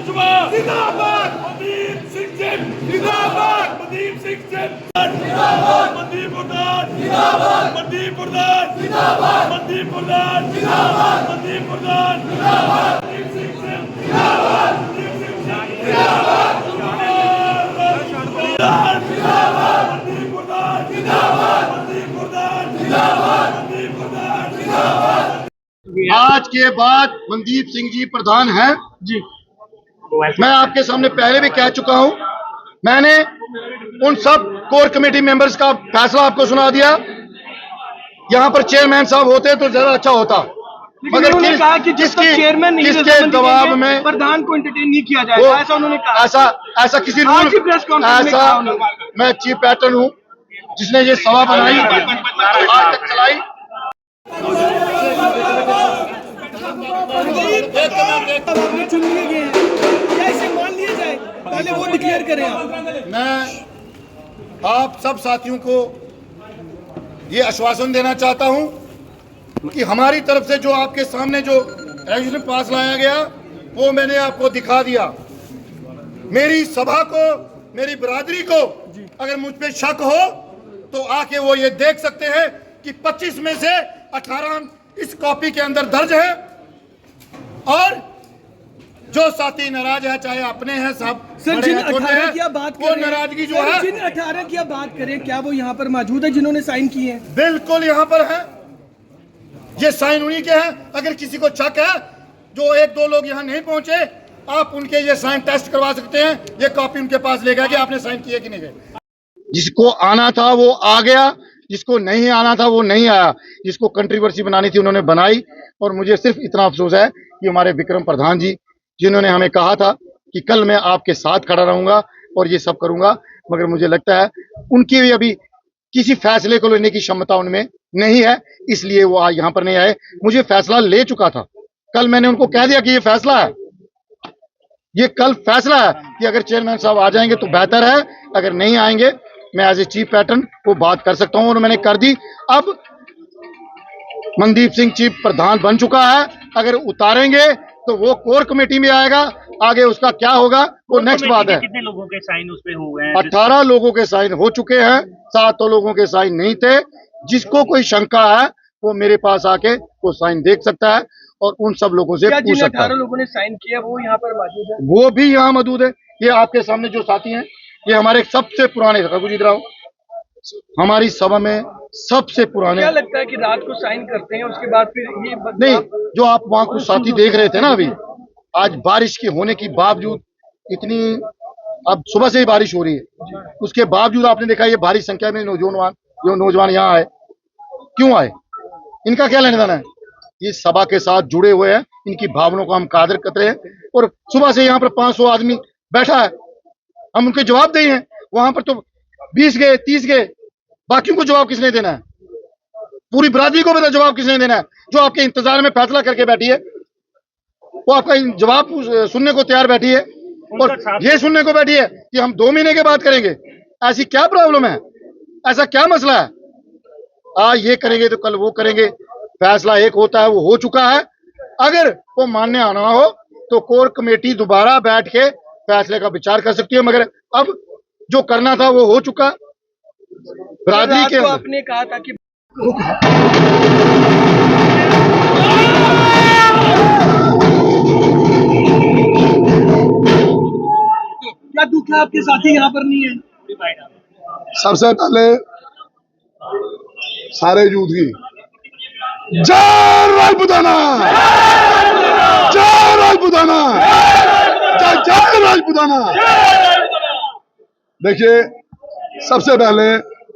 बाजवा जिंदाबाद, मनदीप सिंह जिंदाबाद, मनदीप सिंह जिंदाबाद, मनदीप प्रधान जिंदाबाद, मनदीप प्रधान जिंदाबाद, मनदीप प्रधान जिंदाबाद, मनदीप प्रधान जिंदाबाद, मनदीप सिंह जिंदाबाद, मनदीप सिंह जिंदाबाद, जिंदाबाद, मनदीप प्रधान जिंदाबाद, मनदीप प्रधान जिंदाबाद, मनदीप प्रधान जिंदाबाद। आज के बाद मनदीप सिंह जी प्रधान हैं जी। मैं आपके सामने पहले भी कह चुका हूं, मैंने उन सब कोर कमेटी मेंबर्स का फैसला आपको सुना दिया। यहां पर चेयरमैन साहब होते तो ज्यादा अच्छा होता, मगर उन्होंने कहा कि किसके दबाव में प्रधान को एंटरटेन नहीं किया जाएगा, ऐसा उन्होंने कहा। ऐसा किसी रूल, ऐसा मैं चीफ पैटर्न हूं जिसने ये सभा बनाई आज तक चलाई। पहले वो डिक्लेयर करें आप। मैं आप सब साथियों को ये आश्वासन देना चाहता हूं कि हमारी तरफ से जो आपके सामने जो रेजोल्यूशन पास लाया गया वो मैंने आपको दिखा दिया। मेरी सभा को, मेरी बिरादरी को अगर मुझ पे शक हो तो आके वो ये देख सकते हैं कि 25 में से 18 इस कॉपी के अंदर दर्ज है, और जो साथी नाराज है, चाहे अपने हैं सब, सर जिन 18 की आप बात कर रहे हैं, वो नाराजगी जो है, जिन 18 की आप बात करें, क्या वो यहाँ पर मौजूद है जिन्होंने साइन किए हैं? बिल्कुल यहाँ पर है, ये साइन उन्हीं के हैं। अगर किसी को शक है, जो एक दो लोग यहाँ नहीं पहुंचे, आप उनके ये साइन टेस्ट करवा सकते हैं। ये कॉपी उनके पास ले गए कि आपने साइन किए कि नहीं गए। जिसको आना था वो आ गया, जिसको नहीं आना था वो नहीं आया। जिसको कंट्रोवर्सी बनानी थी उन्होंने बनाई, और मुझे सिर्फ इतना अफसोस है कि हमारे विक्रम प्रधान जी, जिन्होंने हमें कहा था कि कल मैं आपके साथ खड़ा रहूंगा और ये सब करूंगा, मगर मुझे लगता है उनकी भी अभी किसी फैसले को लेने की क्षमता उनमें नहीं है, इसलिए वो आज यहाँ पर नहीं आए। मुझे फैसला ले चुका था, कल मैंने उनको कह दिया कि ये फैसला है, ये कल फैसला है कि अगर चेयरमैन साहब आ जाएंगे तो बेहतर है, अगर नहीं आएंगे मैं एज ए चीफ पैटर्न वो बात कर सकता हूं, और मैंने कर दी। अब मनदीप सिंह चीफ प्रधान बन चुका है, अगर उतारेंगे तो वो कोर कमेटी में आएगा, आगे उसका क्या होगा वो नेक्स्ट बात है। कितने लोगों के साइन उसपे हुए हैं? 18 लोगों के साइन हो चुके हैं, 7 लोगों के साइन नहीं थे। जिसको कोई शंका है वो मेरे पास आके वो साइन देख सकता है और उन सब लोगों से पूछ सकता है। 18 लोगों ने साइन किया वो यहाँ पर मौजूद है? वो भी यहाँ मौजूद है। ये आपके सामने जो साथी हैं, ये हमारे सबसे पुराने, हमारी सभा में सबसे पुराने। क्या लगता है कि रात को साइन करते हैं उसके बाद फिर ये नहीं, जो आप वहाँ कुछ साथी देख रहे थे ना, अभी आज बारिश के होने की बावजूद, इतनी अब सुबह से ही बारिश हो रही है, उसके बावजूद आपने देखा ये भारी संख्या में नौजवान यहाँ आए। क्यों आए? इनका क्या लेना देना है? ये सभा के साथ जुड़े हुए हैं, इनकी भावनाओं को हम कादर करते हैं, और सुबह से यहाँ पर 500 आदमी बैठा है, हम उनके जवाब दें हैं। वहां पर तो 20 गए, 30 गए, बाकियों को जवाब किसने देना है? पूरी बिरादरी को बता जवाब किसने देना है? जो आपके इंतजार में फैसला करके बैठी है, वो आपका जवाब सुनने को तैयार बैठी है, और ये सुनने को बैठी है कि हम 2 महीने के बाद करेंगे। ऐसी क्या प्रॉब्लम है? ऐसा क्या मसला है? आज ये करेंगे तो कल वो करेंगे, फैसला एक होता है, वो हो चुका है। अगर वो मानने आना हो तो कोर कमेटी दोबारा बैठ के फैसले का विचार कर सकती है, मगर अब जो करना था वो हो चुका। बिरादरी के आपने कहा था कि क्या दुख है आपके साथी यहाँ पर नहीं है? सबसे पहले सारे यूथ की जय राजपूताना, जय राजपूताना, जय राजपूताना। देखिए, सबसे पहले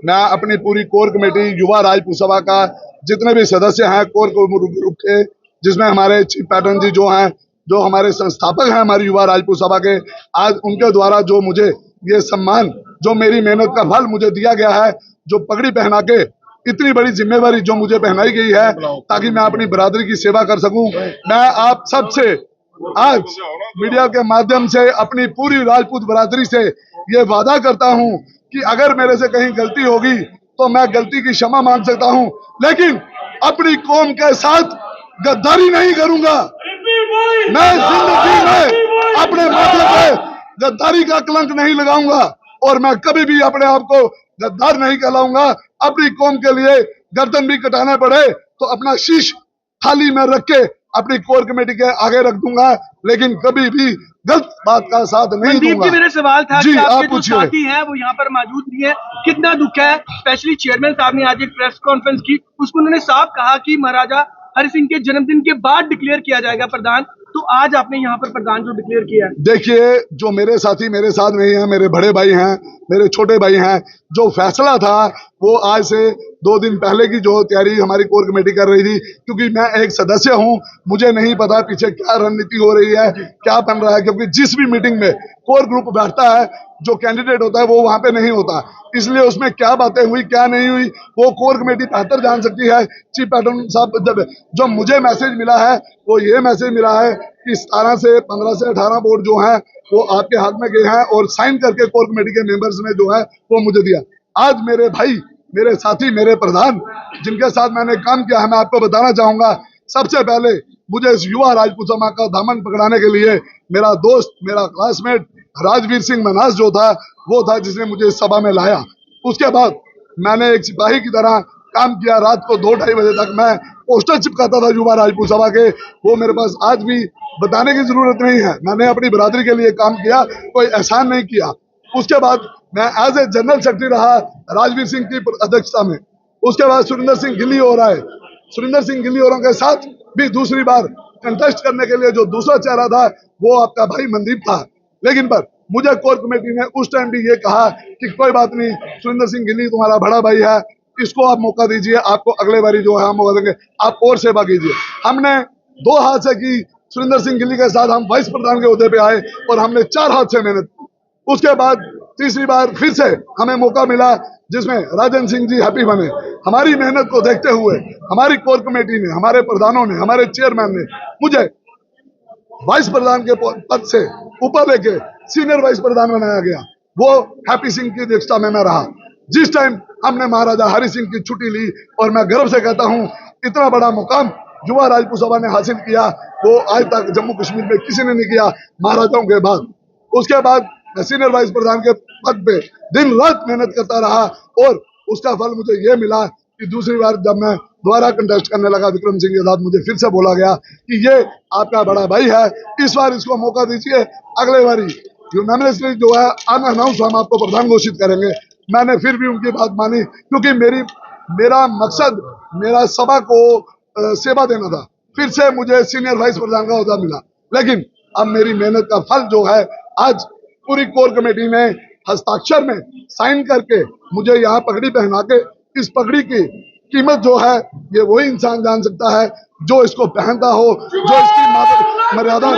मैं अपनी पूरी कोर कमेटी युवा राजपूत सभा का जितने भी सदस्य हैं कोर ग्रुप के, जिसमें हमारे चीफ पैटर्न जी जो हैं, जो हमारे संस्थापक हैं हमारी युवा राजपूत सभा के, आज उनके द्वारा जो मुझे ये सम्मान, जो मेरी मेहनत का फल मुझे दिया गया है, जो पगड़ी पहना के इतनी बड़ी जिम्मेवारी जो मुझे पहनाई गई है ताकि मैं अपनी बिरादरी की सेवा कर सकूं, मैं आप सबसे आज मीडिया के माध्यम से अपनी पूरी राजपूत बिरादरी से ये वादा करता हूं कि अगर मेरे से कहीं गलती होगी तो मैं गलती की क्षमा मांग सकता हूं, लेकिन अपनी कौम के साथ गद्दारी नहीं करूंगा। मैं जिंदगी में अपने माथे पे गद्दारी का कलंक नहीं लगाऊंगा और मैं कभी भी अपने आप को गद्दार नहीं कहलाऊंगा। अपनी कौम के लिए गर्दन भी कटाना पड़े तो अपना शीश थाली में रख के अपनी कोर कमेटी के आगे रख दूंगा, लेकिन कभी भी गलत बात का साथ नहीं मनदीप दूंगा। जी, मेरा सवाल था जी, कि आपके आप जो पूछिए। साथी हैं वो यहाँ पर मौजूद नहीं है, कितना दुख है। स्पेशली चेयरमैन साहब ने आज एक प्रेस कॉन्फ्रेंस की, उसमें उन्होंने साफ कहा कि महाराजा हरि सिंह के जन्मदिन के बाद डिक्लेयर किया जाएगा प्रधान, तो आज आपने यहाँ पर प्रधान जो डिक्लेयर किया है। देखिए, जो मेरे साथी मेरे साथ नहीं है, मेरे बड़े भाई हैं, मेरे छोटे भाई हैं, जो फैसला था वो आज से 2 दिन पहले की जो तैयारी हमारी कोर कमेटी कर रही थी, क्योंकि मैं एक सदस्य हूं, मुझे नहीं पता पीछे क्या रणनीति हो रही है, क्या बन रहा है, क्योंकि जिस भी मीटिंग में कोर ग्रुप बैठता है, जो कैंडिडेट होता है वो वहां पे नहीं होता, इसलिए उसमें क्या बातें हुई क्या नहीं हुई वो कोर कमेटी बेहतर जान सकती है। चीफ पैटर्न साहब, जो मुझे मैसेज मिला है वो ये मैसेज मिला है कि 17 से 15 से 18 बोर्ड जो है वो आपके हाथ में गए हैं और साइन करके कोर कमेटी के मेंबर्स ने जो है वो मुझे दिया। आज मेरे भाई, मेरे साथी, मेरे प्रधान जिनके साथ मैंने काम किया है, मैं आपको बताना चाहूंगा, सबसे पहले मुझे इस युवा राजपूत समाज का दामन पकड़ाने के लिए मेरा दोस्त, मेरा क्लासमेट राजवीर सिंह मनास जो था, वो था जिसने मुझे इस सभा में लाया। उसके बाद मैंने एक सिपाही की तरह काम किया। रात को 2-2:30 बजे तक मैं पोस्टर चिपकाता था युवा राजपूत सभा के। वो मेरे पास आज भी बताने की जरूरत नहीं है, मैंने अपनी बरादरी के लिए काम किया, कोई एहसान नहीं किया। उसके बाद मैं एज ए जनरल सेक्रेटरी रहा राजवीर सिंह की अध्यक्षता में। उसके बाद सुरेंद्र सिंह गिल्ली हो रहा है, सुरेंद्र सिंह गिल्ली औरों के साथ भी दूसरी बार कंटेस्ट करने के लिए जो दूसरा चेहरा था वो आपका भाई मनदीप था, लेकिन पर मुझे कोर कमेटी ने उस टाइम भी ये कहा कि कोई बात नहीं, सुरेंद्र सिंह गिल्ली तुम्हारा बड़ा भाई है, इसको आप मौका दीजिए, आपको अगले बारी जो है हम मौका देंगे, आप और सेवा कीजिए। हमने 2 हाथ से की, सुरेंद्र सिंह गिल्ली के साथ हम वाइस प्रधान के ओहदे पे आए और हमने 4 हाथ से मेहनत की। उसके बाद तीसरी बार फिर से हमें मौका मिला जिसमें राजन सिंह जी हैप्पी बने। हमारी मेहनत को देखते हुए हमारी कोर कमेटी ने, हमारे प्रधानों ने, हमारे चेयरमैन ने मुझे वाइस प्रधान के पद से ऊपर लेके सीनियर वाइस प्रधान बनाया गया। वो हैप्पी सिंह की अध्यक्षता में मैं रहा। जिस टाइम हमने महाराजा हरि सिंह की छुट्टी ली, और मैं गर्व से कहता हूं इतना बड़ा मुकाम युवा राजपूत सभा ने हासिल किया वो आज तक जम्मू कश्मीर में किसी ने नहीं किया महाराजाओं के बाद। उसके बाद मैं सीनियर वाइस प्रधान के पद पे दिन रात मेहनत करता रहा और उसका फल मुझे ये मिला कि दूसरी बार जब मैं दोबारा कंटेस्ट करने लगा विक्रम सिंह के साथ, मुझे फिर से बोला गया कि ये आपका बड़ा भाई है, इस बार इसको मौका दीजिए, अगले बारी यूनानिमसली जो है अनअनाउंस हम आपको प्रधान घोषित करेंगे। मैंने फिर भी उनकी बात मानी, क्योंकि मेरा मकसद मेरा सभा को सेवा देना था। फिर से मुझे सीनियर वाइस प्रधान का ओहदा मिला, लेकिन अब मेरी मेहनत का फल जो है आज पूरी कोर कमेटी ने हस्ताक्षर में साइन करके मुझे यहाँ पगड़ी पहना के, इस पगड़ी की कीमत जो है ये वही इंसान जान सकता है जो इसको पहनता हो, जो इसकी मर्यादा